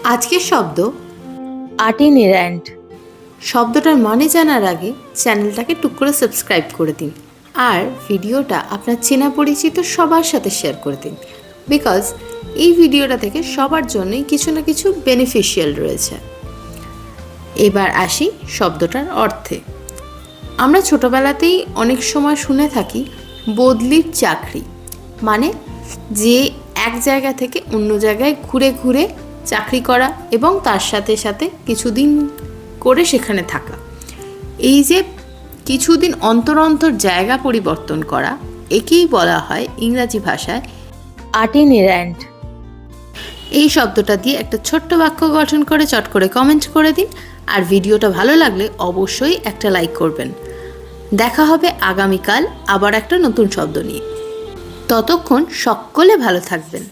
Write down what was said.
আজকের শব্দ আর্টিনেরান্ট। শব্দটার মানে জানার আগে চ্যানেলটাকে টুক করে সাবস্ক্রাইব করে দিন আর ভিডিওটা আপনার চেনা পরিচিত সবার সাথে শেয়ার করে দিন, বিকজ এই ভিডিওটা থেকে সবার জন্যই কিছু না কিছু বেনিফিশিয়াল রয়েছে। এবার আসি শব্দটার অর্থে। আমরা ছোটবেলাতেই অনেক সময় শুনে থাকি বদলির চাকরি, মানে যে এক জায়গা থেকে অন্য জায়গায় ঘুরে ঘুরে চাকরি করা এবং তার সাথে সাথে কিছুদিন করে সেখানে থাকা। এই যে কিছুদিন অন্তর অন্তর জায়গা পরিবর্তন করা, একেই বলা হয় ইংরাজি ভাষায় আর্টিনেরান্ট। এই শব্দটা দিয়ে একটা ছোট্ট বাক্য গঠন করে চট করে কমেন্ট করে দিন, আর ভিডিওটা ভালো লাগলে অবশ্যই একটা লাইক করবেন। দেখা হবে আগামীকাল আবার একটা নতুন শব্দ নিয়ে। ততক্ষণ সকলে ভালো থাকবেন।